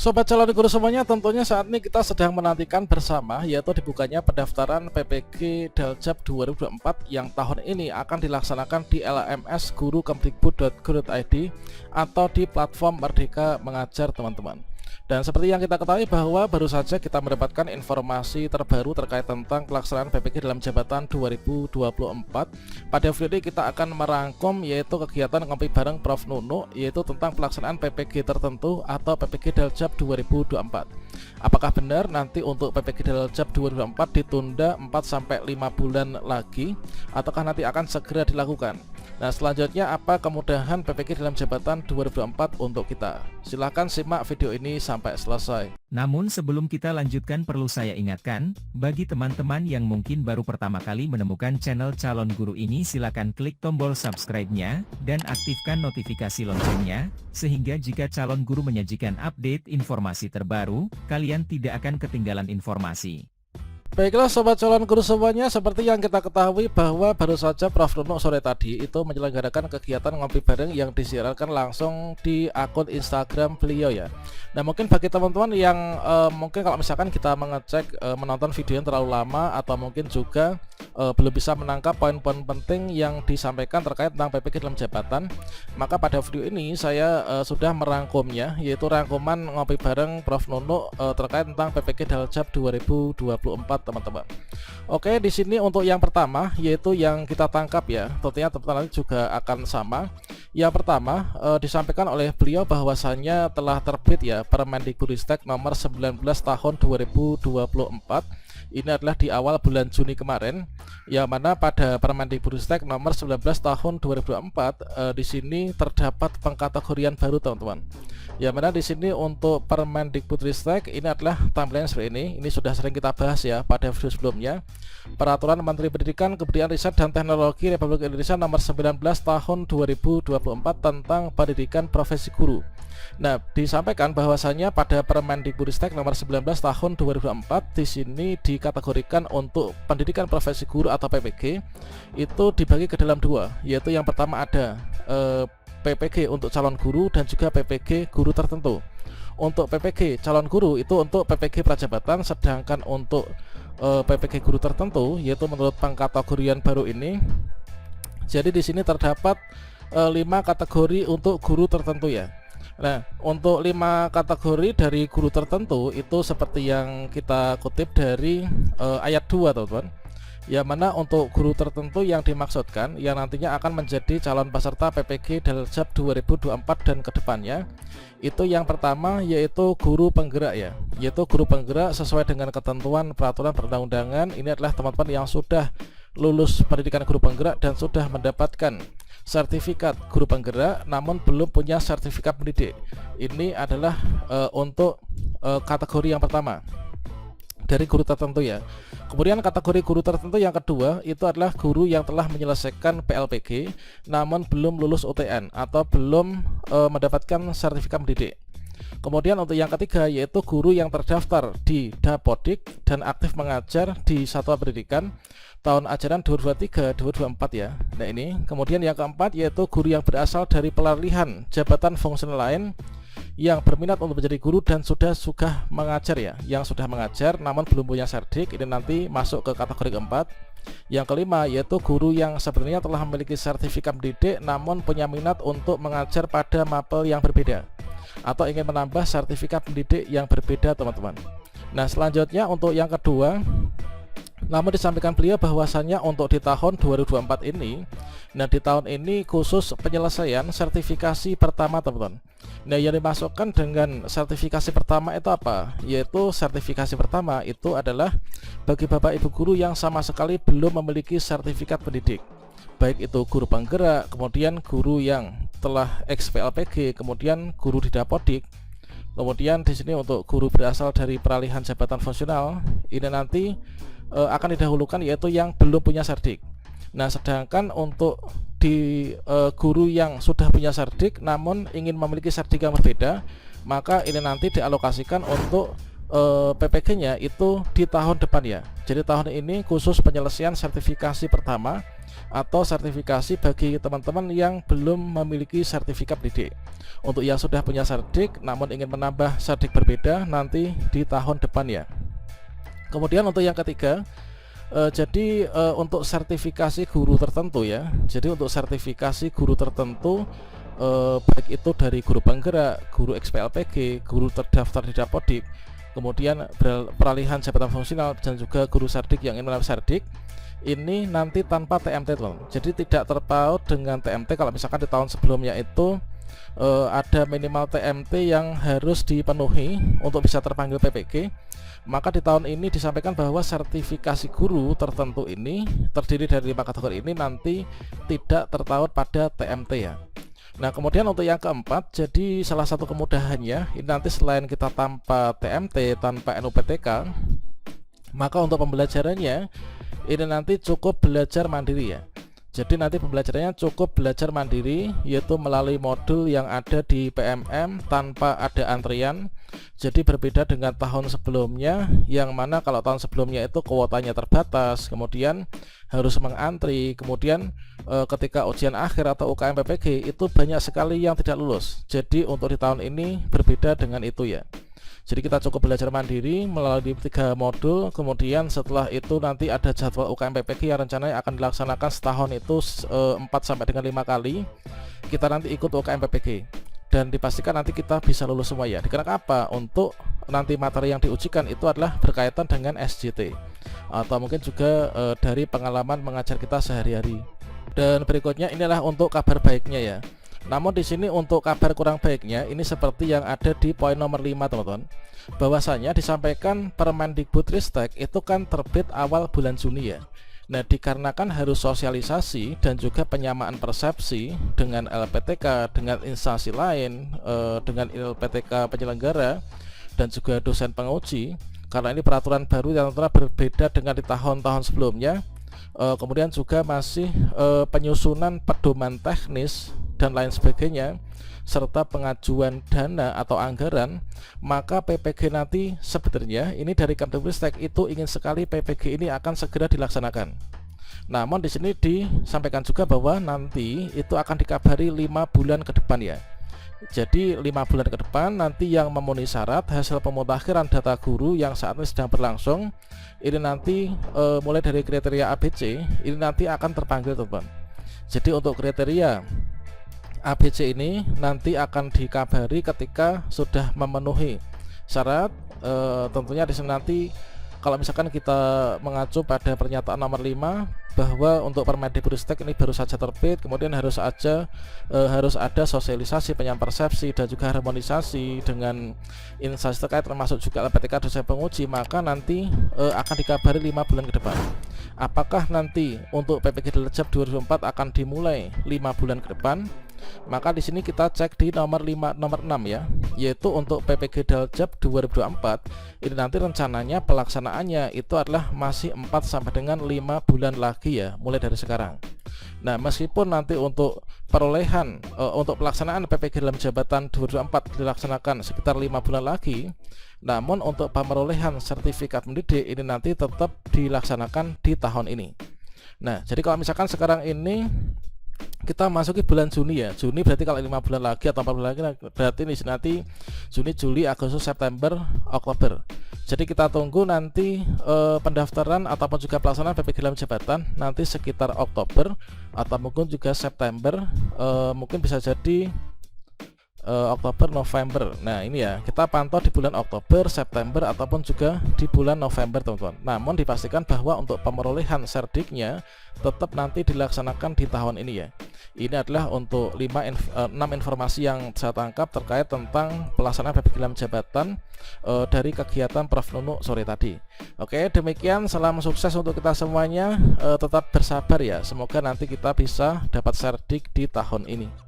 Sobat calon guru semuanya, tentunya saat ini kita sedang menantikan bersama yaitu dibukanya pendaftaran PPG Daljab 2024 yang tahun ini akan dilaksanakan di LMS guru.kemdikbud.go.id atau di platform Merdeka Mengajar, teman-teman. Dan seperti yang kita ketahui bahwa baru saja kita mendapatkan informasi terbaru terkait tentang pelaksanaan PPG dalam jabatan 2024. Pada video ini kita akan merangkum yaitu kegiatan ngopi bareng Prof Nunu, yaitu tentang pelaksanaan PPG tertentu atau PPG Daljab 2024. Apakah benar nanti untuk PPG Daljab 2024 ditunda 4-5 bulan lagi, ataukah nanti akan segera dilakukan? Nah, selanjutnya apa kemudahan PPG dalam jabatan 2024 untuk kita? Silahkan simak video ini sampai selesai. Namun sebelum kita lanjutkan, perlu saya ingatkan, bagi teman-teman yang mungkin baru pertama kali menemukan channel Calon Guru ini, silakan klik tombol subscribe-nya, dan aktifkan notifikasi loncengnya, sehingga jika Calon Guru menyajikan update informasi terbaru, kalian tidak akan ketinggalan informasi. Baiklah sobat calon guru semuanya, seperti yang kita ketahui bahwa baru saja Prof Nunu sore tadi itu menyelenggarakan kegiatan ngopi bareng yang disiarkan langsung di akun Instagram beliau ya. Nah, mungkin bagi teman-teman yang mungkin kalau misalkan kita mengecek menonton video yang terlalu lama, atau mungkin juga belum bisa menangkap poin-poin penting yang disampaikan terkait tentang PPG dalam jabatan, maka pada video ini saya sudah merangkumnya, yaitu rangkuman ngopi bareng Prof Nunu terkait tentang PPG Daljab 2024, teman-teman. Oke, di sini untuk yang pertama yaitu yang kita tangkap ya, tentunya teman-teman juga akan sama. Yang pertama disampaikan oleh beliau bahwasannya telah terbit ya Permendikbudristek nomor 19 tahun 2024. Ini adalah di awal bulan Juni kemarin, yang mana pada Permendikbudristek nomor 19 tahun 2024 di sini terdapat pengkategorian baru, teman-teman. Yang mana di sini untuk Permendikbudristek ini adalah tampilannya seperti ini. Ini sudah sering kita bahas ya pada video sebelumnya. Peraturan Menteri Pendidikan, Kebudayaan, Riset dan Teknologi Republik Indonesia nomor 19 tahun 2024 tentang pendidikan profesi guru. Nah, disampaikan bahwasanya pada Permendikbudristek nomor 19 tahun 2024 di sini dikategorikan untuk pendidikan profesi guru atau PPG itu dibagi ke dalam dua, yaitu yang pertama ada PPG untuk calon guru dan juga PPG guru tertentu. Untuk PPG calon guru itu untuk PPG prajabatan, sedangkan untuk PPG guru tertentu yaitu menurut pengkategorian baru ini. Jadi di sini terdapat 5 kategori untuk guru tertentu ya. Nah, untuk 5 kategori dari guru tertentu itu seperti yang kita kutip dari ayat 2, teman-teman. Yang mana untuk guru tertentu yang dimaksudkan yang nantinya akan menjadi calon peserta PPG Daljab 2024 dan kedepannya, itu yang pertama yaitu guru penggerak ya, yaitu guru penggerak sesuai dengan ketentuan peraturan perundang-undangan. Ini adalah teman-teman yang sudah lulus pendidikan guru penggerak dan sudah mendapatkan sertifikat guru penggerak namun belum punya sertifikat pendidik. Ini adalah untuk kategori yang pertama dari guru tertentu ya. Kemudian kategori guru tertentu yang kedua itu adalah guru yang telah menyelesaikan PLPG namun belum lulus UTN atau belum mendapatkan sertifikat pendidik. Kemudian untuk yang ketiga yaitu guru yang terdaftar di Dapodik dan aktif mengajar di satuan pendidikan tahun ajaran 2023-2024 ya. Nah, ini. Kemudian yang keempat yaitu guru yang berasal dari pelarihan jabatan fungsional lain yang berminat untuk menjadi guru dan sudah mengajar ya, yang sudah mengajar namun belum punya serdik. Ini nanti masuk ke kategori keempat. Yang kelima yaitu guru yang sebenarnya telah memiliki sertifikat pendidik namun punya minat untuk mengajar pada mapel yang berbeda atau ingin menambah sertifikat pendidik yang berbeda, teman-teman. Nah, selanjutnya untuk yang kedua, namun disampaikan beliau bahwasannya untuk di tahun 2024 ini, nah di tahun ini khusus penyelesaian sertifikasi pertama, teman-teman. Nah, yang dimasukkan dengan sertifikasi pertama itu apa? Yaitu sertifikasi pertama itu adalah bagi Bapak Ibu guru yang sama sekali belum memiliki sertifikat pendidik, baik itu guru penggerak, kemudian guru yang telah ex-PLPG, kemudian guru di Dapodik. Kemudian di sini untuk guru berasal dari peralihan jabatan fungsional, ini nanti akan didahulukan yaitu yang belum punya serdik. Nah, sedangkan untuk di guru yang sudah punya serdik namun ingin memiliki serdik yang berbeda, maka ini nanti dialokasikan untuk PPG-nya itu di tahun depan ya. Jadi tahun ini khusus penyelesaian sertifikasi pertama atau sertifikasi bagi teman-teman yang belum memiliki sertifikat pendidik. Untuk yang sudah punya serdik namun ingin menambah serdik berbeda nanti di tahun depan ya. Kemudian untuk yang ketiga, untuk sertifikasi guru tertentu ya. Jadi untuk sertifikasi guru tertentu, baik itu dari guru penggerak, guru XPLPG, guru terdaftar di Dapodik, kemudian peralihan jabatan fungsional, dan juga guru serdik yang ingin menambah serdik, ini nanti tanpa TMT teman. Jadi tidak terpaut dengan TMT. Kalau misalkan di tahun sebelumnya itu ada minimal TMT yang harus dipenuhi untuk bisa terpanggil PPG, maka di tahun ini disampaikan bahwa sertifikasi guru tertentu ini terdiri dari 5 kategori ini nanti tidak terpaut pada TMT ya. Nah kemudian untuk yang keempat, jadi salah satu kemudahannya ini nanti selain kita tanpa TMT, tanpa NUPTK, maka untuk pembelajarannya ini nanti cukup belajar mandiri ya. Jadi nanti pembelajarannya cukup belajar mandiri, yaitu melalui modul yang ada di PMM tanpa ada antrian. Jadi berbeda dengan tahun sebelumnya, yang mana kalau tahun sebelumnya itu kuotanya terbatas, kemudian harus mengantri, kemudian ketika ujian akhir atau UKM PPG itu banyak sekali yang tidak lulus. Jadi untuk di tahun ini berbeda dengan itu ya. Jadi kita cukup belajar mandiri melalui 3 modul, kemudian setelah itu nanti ada jadwal UKM PPG yang rencananya akan dilaksanakan setahun itu 4 sampai dengan 5 kali. Kita nanti ikut UKM PPG dan dipastikan nanti kita bisa lulus semua ya. Dikarenakan apa? Untuk nanti materi yang diujikan itu adalah berkaitan dengan SJT atau mungkin juga dari pengalaman mengajar kita sehari-hari. Dan berikutnya inilah untuk kabar baiknya ya. Namun di sini untuk kabar kurang baiknya ini seperti yang ada di poin nomor 5 teman-teman. Bahwasanya disampaikan Permendikbudristek itu kan terbit awal bulan Juni ya. Nah dikarenakan harus sosialisasi dan juga penyamaan persepsi dengan LPTK, dengan instansi lain, dengan LPTK penyelenggara dan juga dosen penguji. Karena ini peraturan baru yang telah berbeda dengan di tahun-tahun sebelumnya. Kemudian juga masih penyusunan pedoman teknis dan lain sebagainya, serta pengajuan dana atau anggaran, maka PPG nanti sebenarnya ini dari Kemdikbudristek itu ingin sekali PPG ini akan segera dilaksanakan. Namun di sini disampaikan juga bahwa nanti itu akan dikabari 5 bulan ke depan ya. Jadi 5 bulan ke depan nanti yang memenuhi syarat hasil pemutakhiran data guru yang saat ini sedang berlangsung ini nanti mulai dari kriteria ABC ini nanti akan terpanggil teman. Jadi untuk kriteria ABC ini nanti akan dikabari ketika sudah memenuhi syarat. Tentunya di sini nanti kalau misalkan kita mengacu pada pernyataan nomor 5 bahwa untuk Permendikbudristek ini baru saja terbit, kemudian harus ada sosialisasi, penyampaian persepsi dan juga harmonisasi dengan instansi terkait termasuk juga LPTK dosen penguji, maka nanti akan dikabari 5 bulan ke depan. Apakah nanti untuk PPG Daljab 2024 akan dimulai 5 bulan ke depan? Maka di sini kita cek di nomor 6 ya, yaitu untuk PPG Daljab 2024 ini nanti rencananya pelaksanaannya itu adalah masih 4 sampai dengan 5 bulan lagi ya, mulai dari sekarang. Nah, meskipun nanti untuk perolehan untuk pelaksanaan PPG dalam jabatan 2024 dilaksanakan sekitar 5 bulan lagi, namun untuk pemerolehan sertifikat mendidik ini nanti tetap dilaksanakan di tahun ini. Nah, jadi kalau misalkan sekarang ini kita masuki bulan Juni ya. Juni berarti kalau 5 bulan lagi atau 4 bulan lagi berarti ini nanti Juni, Juli, Agustus, September, Oktober. Jadi kita tunggu nanti pendaftaran ataupun juga pelaksanaan PPG dalam jabatan nanti sekitar Oktober atau mungkin juga September, mungkin bisa jadi Oktober, November. Nah ini ya, kita pantau di bulan Oktober, September ataupun juga di bulan November teman-teman. Namun dipastikan bahwa untuk pemerolehan serdiknya tetap nanti dilaksanakan di tahun ini ya. Ini adalah untuk 6 informasi yang saya tangkap terkait tentang pelaksanaan PPG dalam jabatan dari kegiatan Prof Nunu sore tadi. Oke, demikian, salam sukses untuk kita semuanya. Tetap bersabar ya, semoga nanti kita bisa dapat serdik di tahun ini.